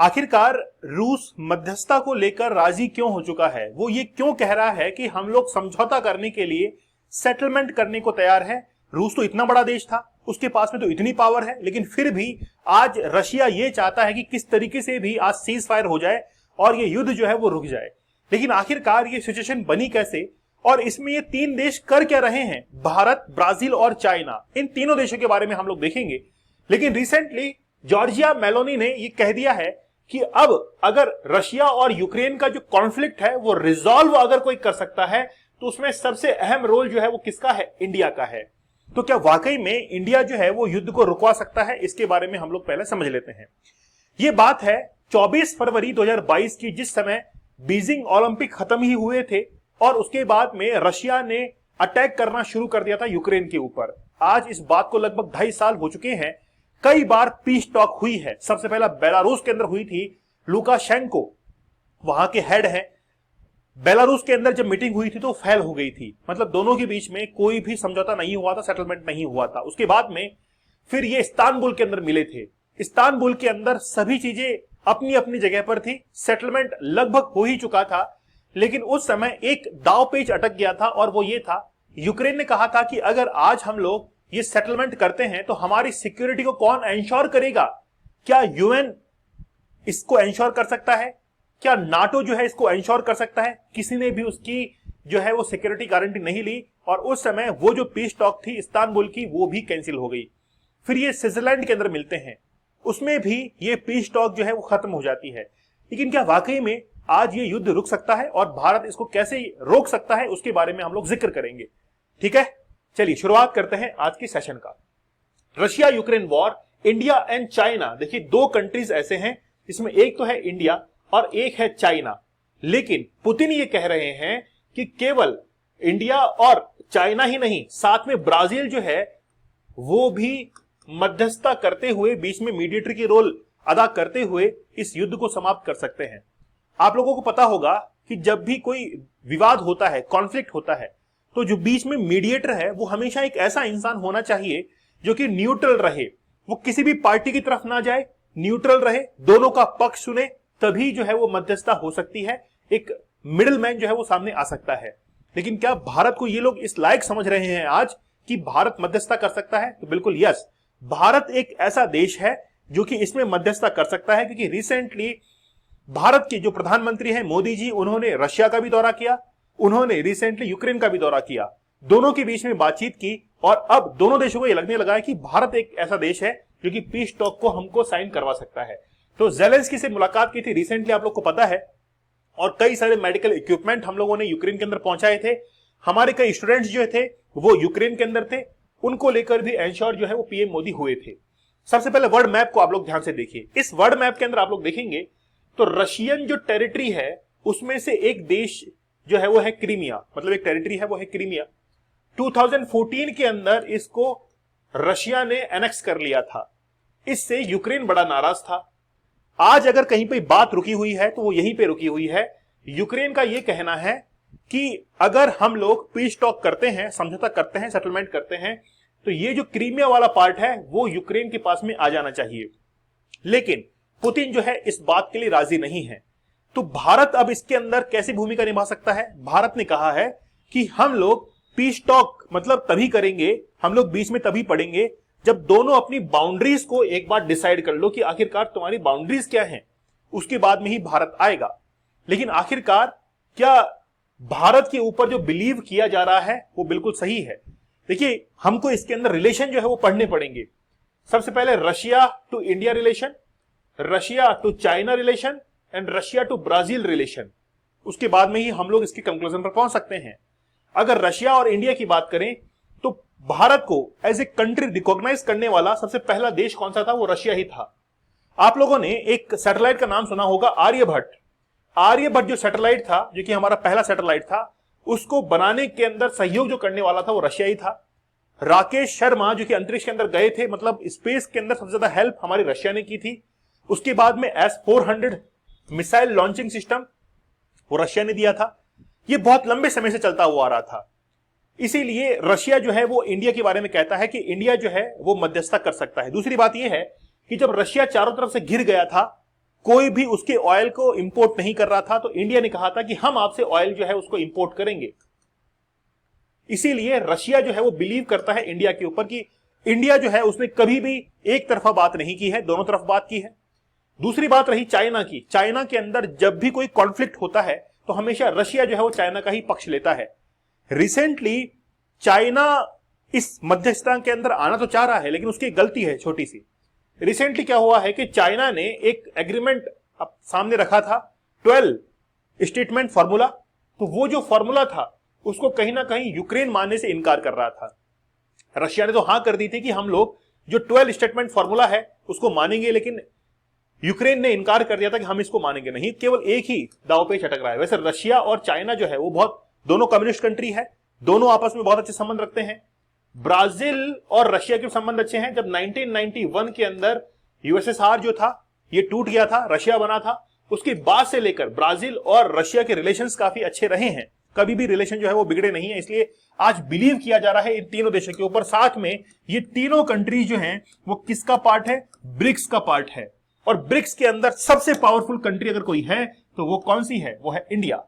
आखिरकार रूस मध्यस्थता को लेकर राजी क्यों हो चुका है? वो ये क्यों कह रहा है कि हम लोग समझौता करने के लिए सेटलमेंट करने को तैयार है? रूस तो इतना बड़ा देश था, उसके पास में तो इतनी पावर है, लेकिन फिर भी आज रशिया ये चाहता है कि किस तरीके से भी आज सीज फायर हो जाए और ये युद्ध जो है वो रुक जाए। लेकिन आखिरकार ये सिचुएशन बनी कैसे और इसमें ये तीन देश कर क्या रहे हैं? भारत, ब्राजील और चाइना, इन तीनों देशों के बारे में हम लोग देखेंगे। लेकिन रिसेंटली जॉर्जिया मेलोनी ने ये कह दिया है कि अब अगर रशिया और यूक्रेन का जो कॉन्फ्लिक्ट है वो रिजॉल्व अगर कोई कर सकता है तो उसमें सबसे अहम रोल जो है वो किसका है? इंडिया का है। तो क्या वाकई में इंडिया जो है वो युद्ध को रुकवा सकता है? इसके बारे में हम लोग पहले समझ लेते हैं। ये बात है 24 फरवरी 2022 की, जिस समय बीजिंग ओलंपिक खत्म ही हुए थे और उसके बाद में रशिया ने अटैक करना शुरू कर दिया था यूक्रेन के ऊपर। आज इस बात को लगभग 2.5 साल हो चुके हैं। कई बार पीस टॉक हुई है। सबसे पहला बेलारूस के अंदर हुई थी, लुकाशेंको वहां के हेड है। बेलारूस के अंदर जब मीटिंग हुई थी तो फेल हो गई थी, मतलब दोनों के बीच में कोई भी समझौता नहीं हुआ था, सेटलमेंट नहीं हुआ था। उसके बाद में फिर ये इस्तांबुल के अंदर मिले थे। इस्तांबुल के अंदर सभी चीजें अपनी अपनी जगह पर थी, सेटलमेंट लगभग हो ही चुका था। लेकिन उस समय एक दाव पेच अटक गया था और वो ये था, यूक्रेन ने कहा था कि अगर आज हम लोग ये सेटलमेंट करते हैं तो हमारी सिक्योरिटी को कौन एंश्योर करेगा? क्या यूएन इसको एंश्योर कर सकता है? क्या नाटो जो है इसको एंश्योर कर सकता है? किसी ने भी उसकी जो है वो सिक्योरिटी गारंटी नहीं ली और उस समय वो जो पीस टॉक थी इस्तांबुल की वो भी कैंसिल हो गई। फिर ये स्विट्जरलैंड के अंदर मिलते हैं, उसमें भी ये पीस टॉक जो है वो खत्म हो जाती है। लेकिन क्या वाकई में आज ये युद्ध रुक सकता है और भारत इसको कैसे रोक सकता है, उसके बारे में हम लोग जिक्र करेंगे। ठीक है, चलिए शुरुआत करते हैं आज के सेशन का। Russia Ukraine war, India and China. देखिए, दो कंट्रीज ऐसे हैं इसमें, एक तो है इंडिया और एक है चाइना। लेकिन पुतिन ये कह रहे हैं कि केवल इंडिया और चाइना ही नहीं, साथ में ब्राजील जो है वो भी मध्यस्थता करते हुए, बीच में मीडिएटर की रोल अदा करते हुए इस युद्ध को समाप्त कर सकते हैं। आप लोगों को पता होगा कि जब भी कोई विवाद होता है, कॉन्फ्लिक्ट होता है, तो जो बीच में मीडिएटर है वो हमेशा एक ऐसा इंसान होना चाहिए जो कि न्यूट्रल रहे, वो किसी भी पार्टी की तरफ ना जाए, न्यूट्रल रहे, दोनों का पक्ष सुने, तभी जो है वो मध्यस्थता हो सकती है, एक मिडिल मैन जो है वो सामने आ सकता है। लेकिन क्या भारत को ये लोग इस लायक समझ रहे हैं आज कि भारत मध्यस्थता कर सकता है? तो बिल्कुल यस, भारत एक ऐसा देश है जो कि इसमें मध्यस्थता कर सकता है, क्योंकि रिसेंटली भारत के जो प्रधानमंत्री हैं मोदी जी, उन्होंने रशिया का भी दौरा किया, उन्होंने रिसेंटली यूक्रेन का भी दौरा किया, दोनों के बीच में बातचीत की और अब दोनों देशों को यह लगने लगा है कि भारत एक ऐसा देश है जो कि पीस टॉक को हमको साइन करवा सकता है। तो जेलेंस्की से मुलाकात की थी रिसेंटली, आप लोग को पता है, और कई सारे मेडिकल इक्विपमेंट हम लोगों ने यूक्रेन के अंदर पहुंचाए थे। हमारे कई स्टूडेंट्स जो थे वो यूक्रेन के अंदर थे, उनको लेकर भी एंश्योर जो है वो पीएम मोदी हुए थे। सबसे पहले वर्ल्ड मैप को आप लोग ध्यान से देखिए। इस वर्ल्ड मैप के अंदर आप लोग देखेंगे तो रशियन जो टेरिटरी है उसमें से एक देश जो है वो है क्रीमिया, मतलब एक टेरिटरी है वो है क्रीमिया। 2014 के अंदर इसको रशिया ने एनेक्स कर लिया था। इससे यूक्रेन बड़ा नाराज था। आज अगर कहीं पे बात रुकी हुई है तो वो यहीं पे रुकी हुई है। यूक्रेन का ये कहना है कि अगर हम लोग पीस टॉक करते हैं, समझौता करते हैं, सेटलमेंट करते हैं, तो ये जो क्रीमिया वाला पार्ट है वो यूक्रेन के पास में आ जाना चाहिए। लेकिन पुतिन जो है इस बात के लिए राजी नहीं है। तो भारत अब इसके अंदर कैसी भूमिका निभा सकता है? भारत ने कहा है कि हम लोग पीस टॉक मतलब तभी करेंगे, हम लोग बीच में तभी पड़ेंगे जब दोनों अपनी बाउंड्रीज को एक बार डिसाइड कर लो कि आखिरकार तुम्हारी बाउंड्रीज क्या हैं, उसके बाद में ही भारत आएगा। लेकिन आखिरकार क्या भारत के ऊपर जो बिलीव किया जा रहा है वो बिल्कुल सही है? देखिए, हमको इसके अंदर रिलेशन जो है वो पढ़ने पड़ेंगे। सबसे पहले Russia to India relation, Russia to China relation and Russia to Brazil relation. उसके बाद में ही हम लोग इसके कंक्लूजन पर पहुंच सकते हैं। अगर रशिया और इंडिया की बात करें तो भारत को एज ए कंट्री रिकॉग्नाइज करने वाला सबसे पहला देश कौन सा था? वो रशिया ही था। आप लोगों ने एक सैटेलाइट का नाम सुना होगा, आर्यभट्ट। आर्यभट्ट जो सैटेलाइट था, जो कि हमारा पहला सैटेलाइट था, उसको बनाने के अंदर सहयोग जो करने वाला था वो रशिया ही था। राकेश शर्मा जो कि अंतरिक्ष के अंदर गए थे, मतलब स्पेस के अंदर सबसे ज्यादा हेल्प हमारी रशिया ने की थी। उसके बाद में S-400 मिसाइल लॉन्चिंग सिस्टम वो रशिया ने दिया था। ये बहुत लंबे समय से चलता हुआ आ रहा था। इसीलिए रशिया जो है वो इंडिया के बारे में कहता है कि इंडिया जो है वो मध्यस्थता कर सकता है। दूसरी बात यह है कि जब रशिया चारों तरफ से घिर गया था कोई भी उसके ऑयल को इंपोर्ट नहीं कर रहा था, तो इंडिया ने कहा था कि हम आपसे ऑयल जो है उसको इंपोर्ट करेंगे। इसीलिए रशिया जो है वो बिलीव करता है इंडिया के ऊपर कि इंडिया जो है उसने कभी भी एक तरफा बात नहीं की है, दोनों तरफ बात की है। दूसरी बात रही चाइना की। चाइना के अंदर जब भी कोई कॉन्फ्लिक्ट होता है तो हमेशा रशिया जो है वो चाइना का ही पक्ष लेता है। रिसेंटली चाइना इस मध्यस्थता के अंदर आना तो चाह रहा है, लेकिन उसकी गलती है छोटी सी। रिसेंटली क्या हुआ है कि चाइना ने एक एग्रीमेंट सामने रखा था, 12 स्टेटमेंट फॉर्मूला। तो वो जो फॉर्मूला था उसको कहीं ना कहीं यूक्रेन मानने से इनकार कर रहा था। रशिया ने तो हां कर दी थी कि हम लोग जो 12 स्टेटमेंट फॉर्मूला है उसको मानेंगे, लेकिन यूक्रेन ने इनकार कर दिया था कि हम इसको मानेंगे नहीं। केवल एक ही दाव पे चटक रहा है। वैसे रशिया और चाइना जो है वो बहुत दोनों कम्युनिस्ट कंट्री है, दोनों आपस में बहुत अच्छे संबंध रखते हैं। ब्राजील और रशिया के संबंध अच्छे हैं। जब 1991 के अंदर यूएसएसआर जो था ये टूट गया था, रशिया बना था, उसके बाद से लेकर ब्राजील और रशिया के रिलेशंस काफी अच्छे रहे हैं। कभी भी रिलेशन जो है वो बिगड़े नहीं है। इसलिए आज बिलीव किया जा रहा है इन तीनों देशों के ऊपर। साथ में ये तीनों कंट्री जो हैं वो किसका पार्ट है? ब्रिक्स का पार्ट है। और ब्रिक्स के अंदर सबसे पावरफुल कंट्री अगर कोई है तो वो कौन सी है? वो है इंडिया।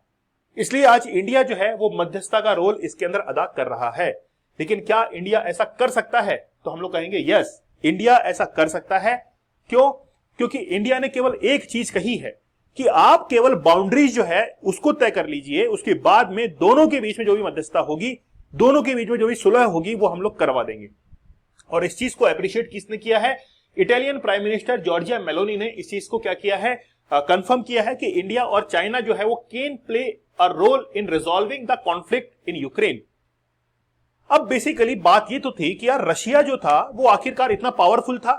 इसलिए आज इंडिया जो है वो मध्यस्थता का रोल इसके अंदर अदा कर रहा है। लेकिन क्या इंडिया ऐसा कर सकता है? तो हम लोग कहेंगे यस, इंडिया ऐसा कर सकता है। क्यों? क्योंकि इंडिया ने केवल एक चीज कही है कि आप केवल बाउंड्रीज जो है उसको तय कर लीजिए, उसके बाद में दोनों के बीच में जो भी मध्यस्थता होगी, दोनों के बीच में जो भी सुलह होगी वो हम लोग करवा देंगे। और इस चीज को अप्रिशिएट किसने किया है? Italian prime minister Giorgia Meloni ने इस चीज को क्या किया है? कंफर्म किया है कि इंडिया और चाइना जो है वो can play a role in resolving the conflict in Ukraine. अब बेसिकली बात ये तो थी कि यार रशिया जो था वो आखिरकार इतना पावरफुल था,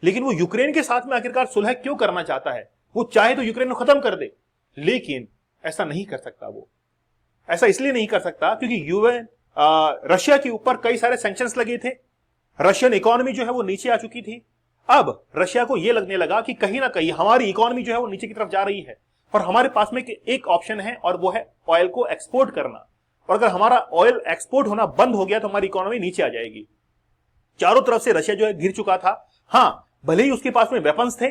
लेकिन वो यूक्रेन के साथ में आखिरकार सुलह क्यों करना चाहता है? वो चाहे तो यूक्रेन को खत्म कर दे, लेकिन ऐसा नहीं कर सकता। वो ऐसा इसलिए नहीं कर सकता क्योंकि यूएन रशिया के ऊपर कई सारे सैंक्शंस लगे थे। रशियन इकोनॉमी जो है वो नीचे आ चुकी थी। अब रशिया को यह लगने लगा कि कहीं ना कहीं हमारी इकोनॉमी जो है वो नीचे की तरफ जा रही है और हमारे पास में एक ऑप्शन है और वो है ऑयल को एक्सपोर्ट करना। और अगर हमारा ऑयल एक्सपोर्ट होना बंद हो गया तो हमारी इकोनॉमी नीचे आ जाएगी। चारों तरफ से रशिया जो है गिर चुका था। हां, भले ही उसके पास में वेपन्स थे,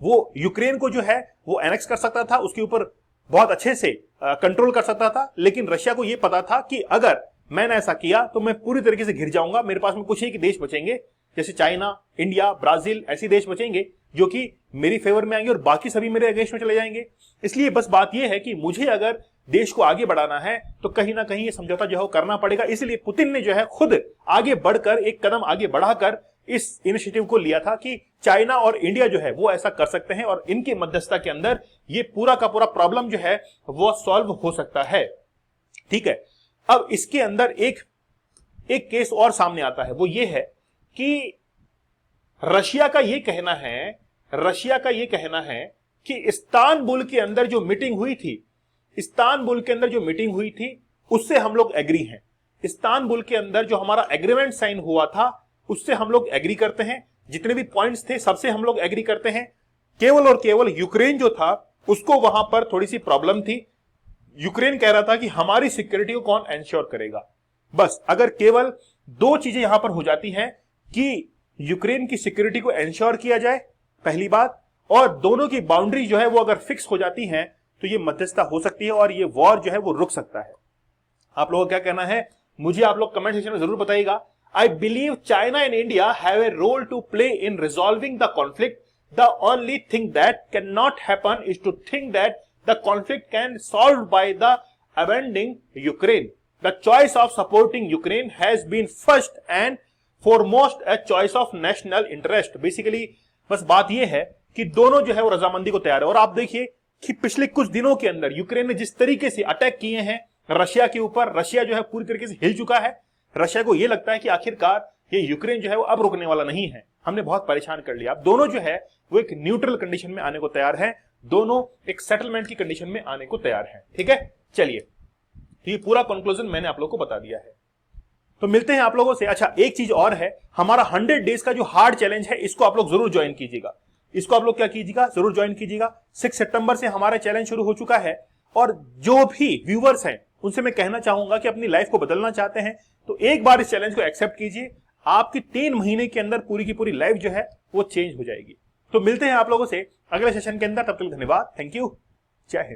वो यूक्रेन को जो है वो एनेक्स कर सकता था, उसके ऊपर बहुत अच्छे से कंट्रोल कर सकता था, लेकिन रशिया को यह पता था कि अगर मैंने ऐसा किया तो मैं पूरी तरीके से घिर जाऊंगा। मेरे पास में कुछ ही देश बचेंगे, जैसे चाइना, इंडिया, ब्राजील, ऐसे देश बचेंगे जो कि मेरी फेवर में आएंगे और बाकी सभी मेरे अगेंस्ट में चले जाएंगे। इसलिए बस बात यह है कि मुझे अगर देश को आगे बढ़ाना है तो कहीं ना कहीं ये समझौता जो है वो करना पड़ेगा। इसलिए पुतिन ने जो है खुद आगे बढ़कर एक कदम आगे बढ़ाकर इस इनिशिएटिव को लिया था कि चाइना और इंडिया जो है वो ऐसा कर सकते हैं और इनके मध्यस्थता के अंदर ये पूरा का पूरा प्रॉब्लम जो है वो सॉल्व हो सकता है। ठीक है, अब इसके अंदर एक केस और सामने आता है, वो ये है कि रशिया का ये कहना है कि इस्तांबुल के अंदर जो मीटिंग हुई थी उससे हम लोग एग्री हैं। इस्तांबुल के अंदर जो हमारा एग्रीमेंट साइन हुआ था उससे हम लोग एग्री करते हैं। जितने भी पॉइंट्स थे सबसे हम लोग एग्री करते हैं। केवल और केवल यूक्रेन जो था उसको वहां पर थोड़ी सी प्रॉब्लम थी। यूक्रेन कह रहा था कि हमारी सिक्योरिटी को कौन एंश्योर करेगा। बस अगर केवल दो चीजें यहां पर हो जाती हैं कि यूक्रेन की सिक्योरिटी को एंश्योर किया जाए, पहली बात, और दोनों की बाउंड्री जो है वो अगर फिक्स हो जाती है तो ये मध्यस्थता हो सकती है और ये वॉर जो है वो रुक सकता है। आप लोगों का क्या कहना है मुझे आप लोग कमेंट सेक्शन में जरूर बताइएगा। I believe China and India have a role to play in resolving the conflict. The only thing that cannot happen is to think that the conflict can be solved by the abandoning Ukraine. The choice of supporting Ukraine has been first and foremost a choice of national interest. Basically, बस बात यह है कि दोनों जो है वो रजामंदी को तैयार है। और आप देखिए कि पिछले कुछ दिनों के अंदर यूक्रेन ने जिस तरीके से अटैक किए हैं रशिया के ऊपर, रशिया जो है पूरी तरीके से हिल चुका है। रशिया को यह लगता है कि आखिरकार ये यूक्रेन जो है वो अब रुकने वाला नहीं है, हमने बहुत परेशान कर लिया। अब दोनों जो है वो एक न्यूट्रल कंडीशन में आने को तैयार है, दोनों एक सेटलमेंट की कंडीशन में आने को तैयार है। ठीक है, चलिए, तो ये पूरा कंक्लूजन मैंने आप लोगों को बता दिया है। तो मिलते हैं आप लोगों से। अच्छा, एक चीज और है, हमारा 100 डेज का जो हार्ड चैलेंज है इसको आप लोग जरूर ज्वाइन कीजिएगा। इसको आप लोग क्या कीजिएगा, जरूर ज्वाइन कीजिएगा। 6 सितंबर से हमारा चैलेंज शुरू हो चुका है और जो भी व्यूवर्स हैं उनसे मैं कहना चाहूंगा कि अपनी लाइफ को बदलना चाहते हैं तो एक बार इस चैलेंज को एक्सेप्ट कीजिए। आपकी 3 महीने के अंदर पूरी की पूरी लाइफ जो है वो चेंज हो जाएगी। तो मिलते हैं आप लोगों से अगले सेशन के अंदर, तब तक धन्यवाद, थैंक यू, जय हिंद।